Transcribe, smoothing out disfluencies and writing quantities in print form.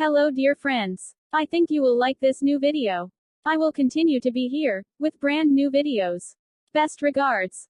Hello dear friends. I think you will like this new video. I will continue to be here, with brand new videos. Best regards.